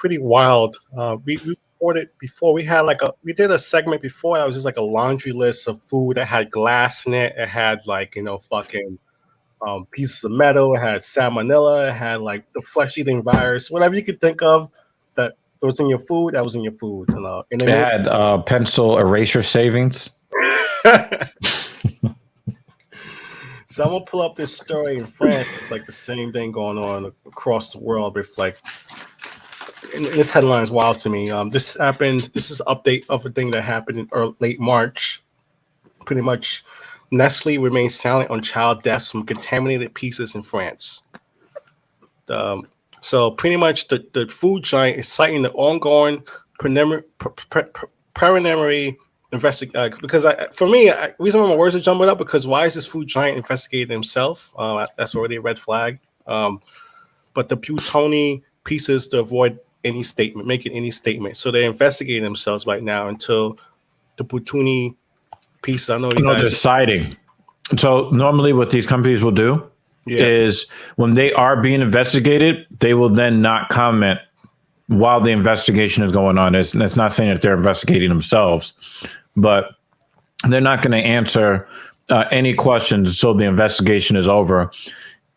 pretty wild. We reported before. We did a segment before that was just like a laundry list of food that had glass in it. It had like fucking pieces of metal. It had salmonella. It had like the flesh-eating virus. Whatever you could think of that was in your food, that was in your food. And It had pencil eraser savings. So I'm gonna pull up this story in France. It's like the same thing going on across the world with like. And this headline is wild to me. This happened. This is an update of a thing that happened in late March. Pretty much, Nestlé remains silent on child deaths from contaminated pieces in France. So pretty much, the food giant is citing the ongoing preliminary investigation. Because for me, the reason why my words are jumbled up because why is this food giant investigating himself? That's already a red flag. But the plutonium pieces to avoid making any statement. So they're investigating themselves right now until the plutonium piece. I know they're citing. So normally what these companies will do is when they are being investigated, they will then not comment while the investigation is going on. It's not saying that they're investigating themselves, but they're not going to answer any questions until the investigation is over.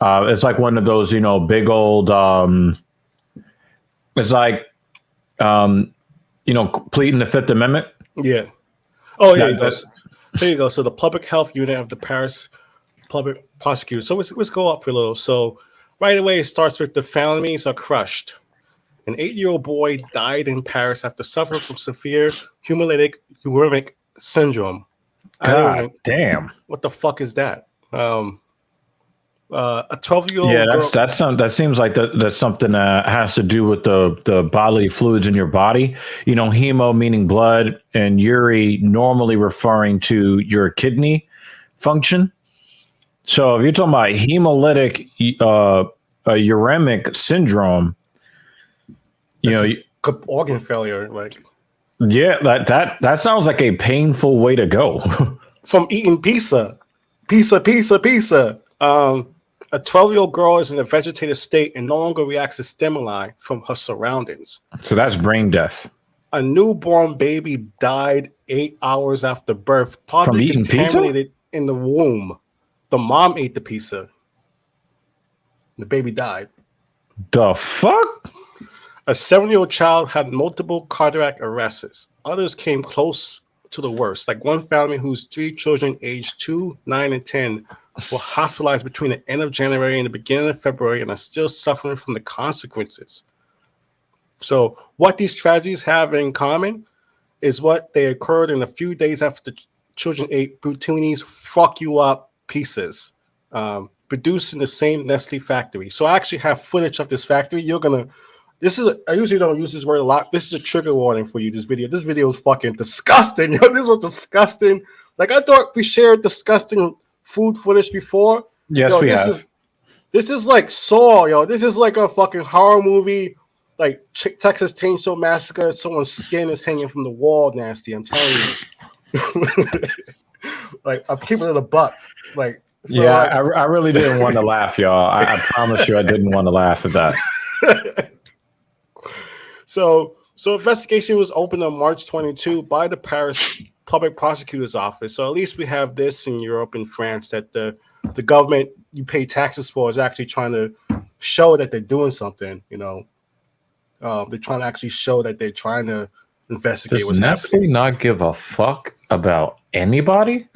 It's like one of those, big old, it's like, completing the Fifth Amendment. Yeah. Oh, yeah. There you go. So the public health unit of the Paris public prosecutor. So let's go up for a little. So right away, it starts with the families are crushed. An 8-year-old boy died in Paris after suffering from severe hemolytic uremic syndrome. God damn. What the fuck is that? A 12-year-old girl. That seems like that's something that has to do with the bodily fluids in your body. Hemo meaning blood, and uri normally referring to your kidney function. So if you're talking about hemolytic uremic syndrome, organ failure, like that sounds like a painful way to go. From eating pizza. A 12-year-old girl is in a vegetative state and no longer reacts to stimuli from her surroundings. So that's brain death. A newborn baby died 8 hours after birth, probably contaminated in the womb. The mom ate the pizza. The baby died. The fuck? A 7-year-old child had multiple cardiac arrests. Others came close to the worst. Like one family whose 3 children aged 2, 9, and 10 were hospitalized between the end of January and the beginning of February and are still suffering from the consequences. So what these tragedies have in common is what they occurred in a few days after the children ate Brutini's fuck you up pieces, produced in the same Nestle factory. So I actually have footage of this factory. I usually don't use this word a lot. This is a trigger warning for you, this video. This video is fucking disgusting. This was disgusting. Like, I thought we shared disgusting food footage before. Yes, we have. This is like Saw, This is like a fucking horror movie, like Texas Chainsaw Massacre. Someone's skin is hanging from the wall, nasty. I'm telling you. Like, I'm keeping it a buck. Like, so I really didn't want to laugh, y'all. I promise you, I didn't want to laugh at that. So investigation was opened on March 22 by the Paris Public Prosecutor's Office. So at least we have this in Europe and France that the government you pay taxes for is actually trying to show that they're doing something. They're trying to actually show that they're trying to investigate what's happening. Does Nestle not give a fuck about anybody?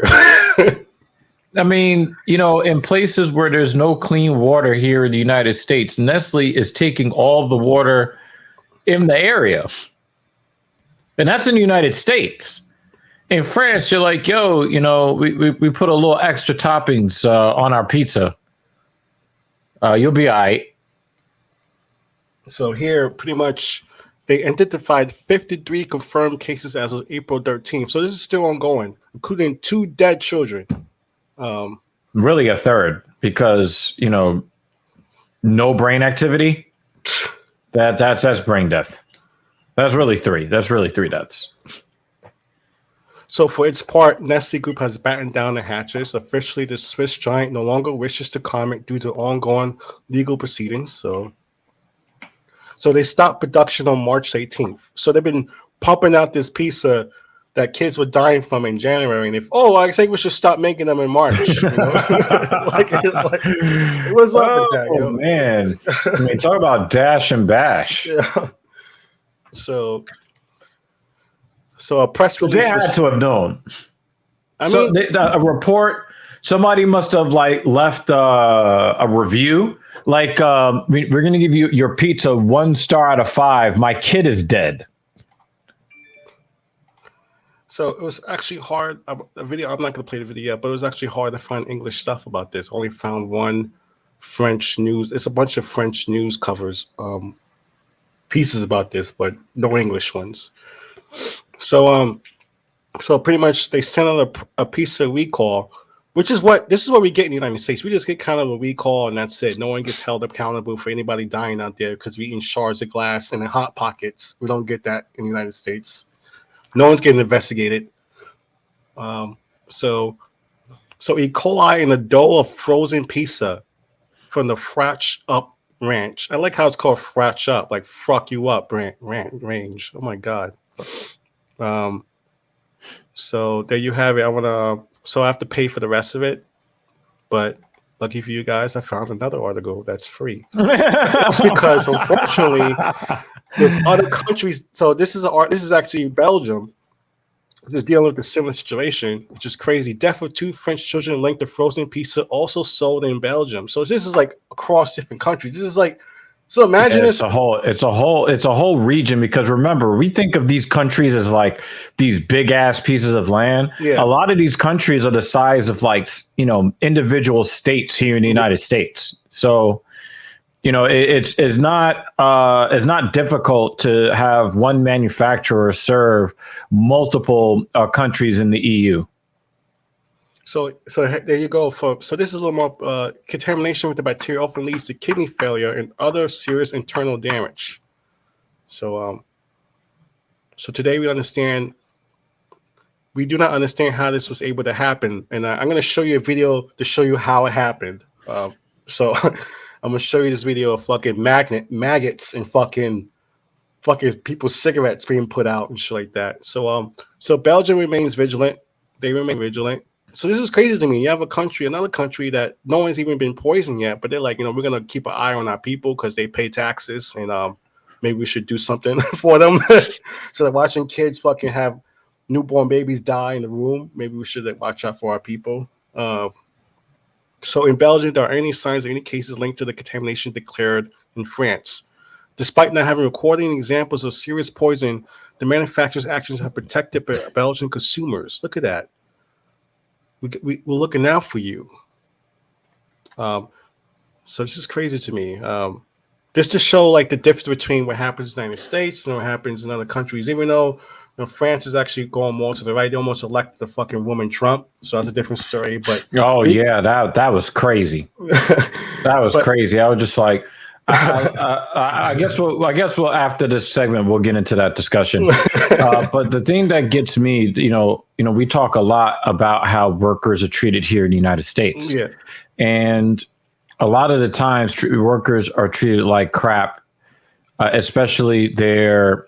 I mean, in places where there's no clean water here in the United States, Nestle is taking all the water in the area. And that's in the United States. In France, you're like, yo, we put a little extra toppings on our pizza. You'll be all right. So here, pretty much, they identified 53 confirmed cases as of April 13th. So this is still ongoing, including 2 dead children. Really a third, because, no brain activity. That's brain death. That's really 3. That's really 3 deaths. So for its part, Nestle Group has battened down the hatches. Officially, the Swiss giant no longer wishes to comment due to ongoing legal proceedings. So So they stopped production on March 18th. So they've been pumping out this pizza that kids were dying from in January. And I think we should stop making them in March. You know? What's up with that, yo? Man. I mean, talk about dash and bash. Yeah. So a press release. They had to have known. I mean, a report. Somebody must have left a review. We're going to give you your pizza 1 star out of 5. My kid is dead. So it was actually hard. The video. I'm not going to play the video yet, but it was actually hard to find English stuff about this. Only found one French news. It's a bunch of French news covers, pieces about this, but no English ones. So pretty much they sent out a pizza recall, this is what we get in the United States. We just get kind of a recall and that's it. No one gets held accountable for anybody dying out there because we're eating shards of glass and in hot pockets. We don't get that in the United States. No one's getting investigated. So E. coli in a dough of frozen pizza from the Fraîch'Up ranch. I like how it's called Fraîch'Up, like fuck you up range. Oh my God. So there you have it. I have to pay for the rest of it, but lucky for you guys, I found another article that's free. That's because unfortunately there's other countries. So this is actually Belgium, just dealing with a similar situation, which is crazy. Death of 2 French children linked to frozen pizza also sold in Belgium. So this is like across different countries. This is like, so imagine it's a whole region, because remember, we think of these countries as like these big ass pieces of land. Yeah. A lot of these countries are the size of individual states here in the United States. So, it's not difficult to have one manufacturer serve multiple countries in the EU. So there you go, folks. So this is a little more contamination with the bacteria often leads to kidney failure and other serious internal damage. So today we do not understand how this was able to happen, and I'm going to show you a video to show you how it happened. So I'm going to show you this video of fucking maggots and fucking people's cigarettes being put out and shit like that. So Belgium remains vigilant. They remain vigilant. So this is crazy to me. You have another country that no one's even been poisoned yet, but they're like, we're going to keep an eye on our people because they pay taxes, and maybe we should do something for them. So they're watching kids fucking have newborn babies die in the room. Maybe we should watch out for our people. So in Belgium, there are any signs of any cases linked to the contamination declared in France. Despite not having recording examples of serious poison, the manufacturer's actions have protected Belgian consumers. Look at that. We're looking out for you. So this is crazy to me. Just to show the difference between what happens in the United States and what happens in other countries. Even though France is actually going more to the right, they almost elected the fucking woman Trump. So that's a different story. But that was crazy. That was crazy. I was just like, I guess we'll after this segment we'll get into that discussion. But the thing that gets me, we talk a lot about how workers are treated here in the United States. Yeah. And a lot of the times workers are treated like crap, especially their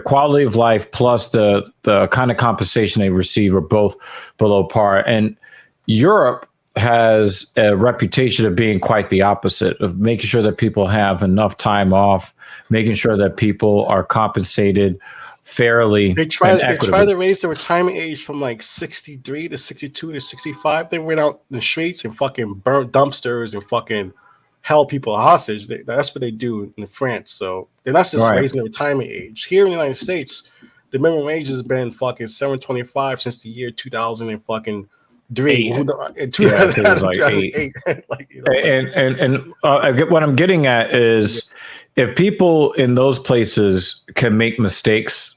quality of life plus the kind of compensation they receive are both below par. And Europe has a reputation of being quite the opposite, of making sure that people have enough time off, making sure that people are compensated fairly. They try to raise the retirement age from 63 to 62 to 65. They went out in the streets and fucking burnt dumpsters and fucking held people hostage. That's what they do in France. So they're not just raising the retirement age. Here in the United States, the minimum age has been fucking 725 since the year 2000 and fucking three. And what I'm getting at is if people in those places can make mistakes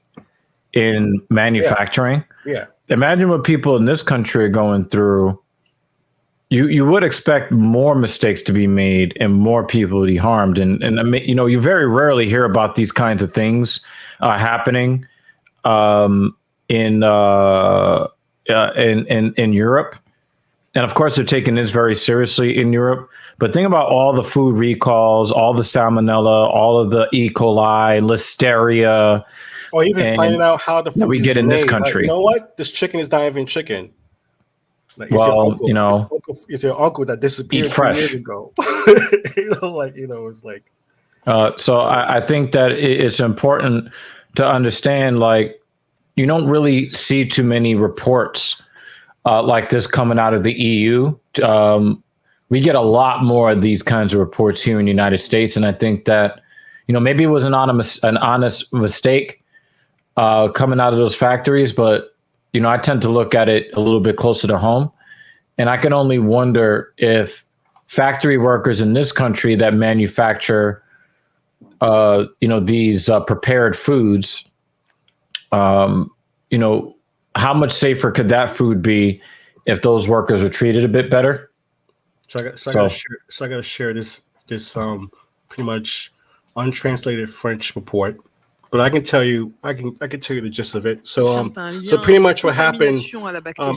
in manufacturing, imagine what people in this country are going through. You would expect more mistakes to be made and more people to be harmed. And you very rarely hear about these kinds of things happening in Europe. And of course, they're taking this very seriously in Europe. But think about all the food recalls, all the salmonella, all of the E. coli, listeria. Or even finding out how the food we is get in made. this country. You know what? This chicken is not even chicken. Like, well, it's your uncle that disappeared 2 years ago. It's like. So I think that it's important to understand, like, you don't really see too many reports like this coming out of the EU. We get a lot more of these kinds of reports here in the United States. And I think that, maybe it was an honest mistake coming out of those factories. But, I tend to look at it a little bit closer to home. And I can only wonder if factory workers in this country that manufacture, these prepared foods, how much safer could that food be if those workers are treated a bit better? So I got to share this pretty much untranslated French report, but I can tell you the gist of it. So pretty much what happened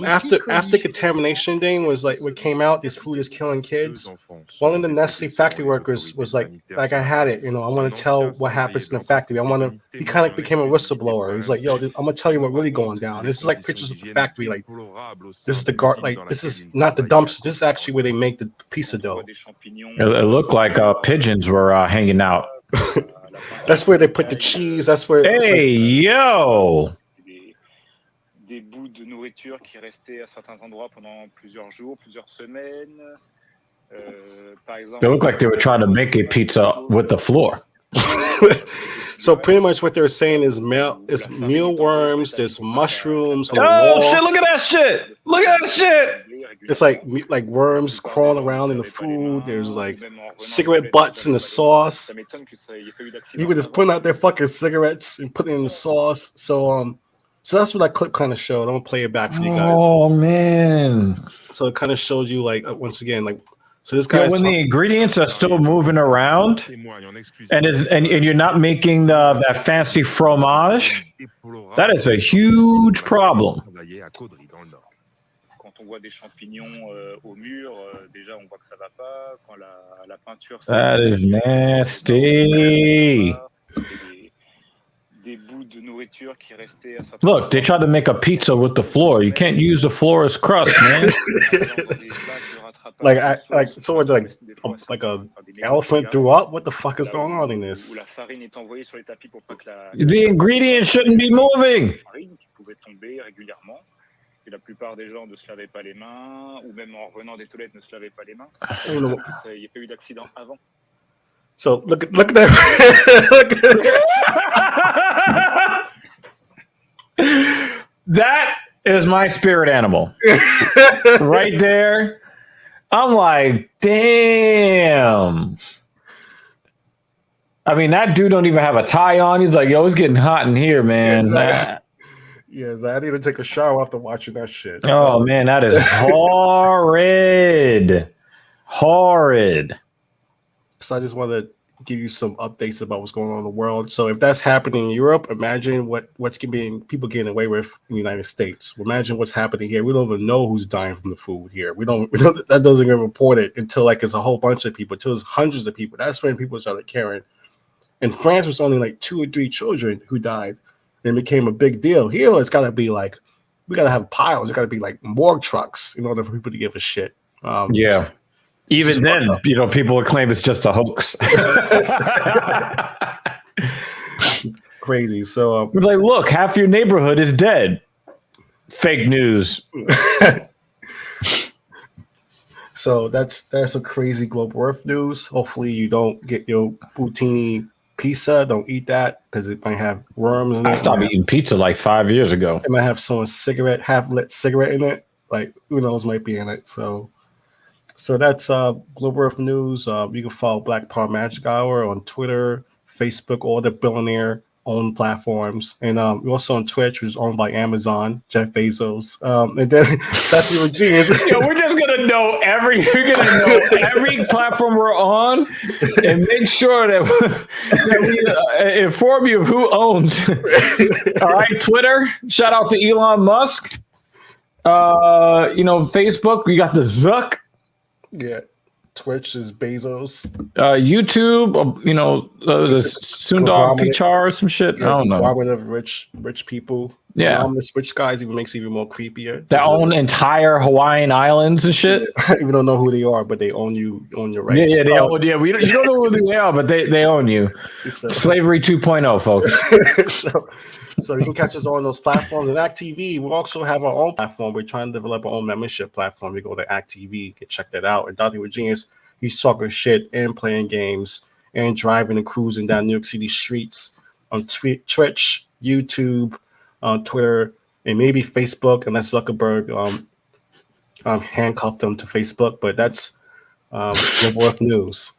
after contamination thing was like what came out. This food is killing kids. One of the Nestlé factory workers was like I had it. I want to tell what happens in the factory. He kind of became a whistleblower. He's like, yo, I'm gonna tell you what really going down. This is like pictures of the factory. Like this is this is not the dumpster. This is actually where they make the pizza dough. It looked like pigeons were hanging out. That's where they put the cheese. That's where. Hey, yo! Des bouts de nourriture qui restaient à certains endroits pendant plusieurs jours, plusieurs semaines. Par exemple, they look like they were trying to make a pizza with the floor. So pretty much what they're saying is mealworms, there's mushrooms. Oh shit! Look at that shit! Look at that shit! It's like worms crawling around in the food. There's like cigarette butts in the sauce. People just putting out their fucking cigarettes and putting it in the sauce. So that's what that clip kind of showed. I'm gonna play it back for you guys. Oh man! So it kind of shows you like once again like. So this guy, when the ingredients are still moving around, and you're not making that fancy fromage, that is a huge problem. Quand on voit des champignons au mur, déjà on voit que ça va pas. Quand la peinture. That is nasty. Look, they tried to make a pizza with the floor. You can't use the floor as crust, man. like someone like a elephant threw up. What the fuck is going on in this? The ingredients shouldn't be moving. La plupart des gens ne se lavaient pas les mains, ou même en revenant des toilettes ne se lavaient pas les mains. Il n'y a pas eu d'accident avant. So look at that. That is my spirit animal. Right there. I'm like, damn. I mean, that dude don't even have a tie on. He's like, yo, it's getting hot in here, man. Yes, I need to take a shower after watching that shit. Oh, man, that is horrid. Horrid. So I just want to give you some updates about what's going on in the world. So if that's happening in Europe, imagine what's being people getting away with in the United States. Imagine what's happening here. We don't even know who's dying from the food here. We don't that doesn't get reported until like it's a whole bunch of people, until it's hundreds of people. That's when people started caring. In France, it was only like 2 or 3 children who died. And it became a big deal. Here, it's got to be like, we got to have piles. It's got to be like morgue trucks in order for people to give a shit. Yeah. Even then, people would claim it's just a hoax. It's crazy. So, like, look, half your neighborhood is dead. Fake news. So that's a crazy global earth news. Hopefully, you don't get your poutine pizza. Don't eat that because it might have worms in it. I stopped eating pizza like 5 years ago. It might have someone's half-lit cigarette in it. Like, who knows might be in it. So that's Global Earth News. You can follow Black Power Magic Hour on Twitter, Facebook, all the billionaire-owned platforms. And we're also on Twitch, which is owned by Amazon, Jeff Bezos. And then that's your genius. We're just gonna know every platform we're on, and make sure that we inform you of who owns. All right, Twitter. Shout out to Elon Musk. Facebook, we got the Zuck. Yeah. Twitch is Bezos. YouTube, the Sundog Conglomerate. Pichar or some shit. I don't know. Conglomerate of rich people. Yeah. Anonymous rich guys even makes it even more creepier. They own entire Hawaiian islands and shit. We don't know who they are, but they own you, own your rights. Yeah, they own. Yeah, you don't know who they are, but they own you. Slavery 2.0, folks. So you can catch us on those platforms. And act.tv, we also have our own platform. We're trying to develop our own membership platform. You go to act.tv, you can check that out. And Dr. with Genius, he's talking shit and playing games and driving and cruising down New York City streets on Twitch, YouTube, on Twitter, and maybe Facebook, unless Zuckerberg handcuffed them to Facebook. But that's Global Earth News.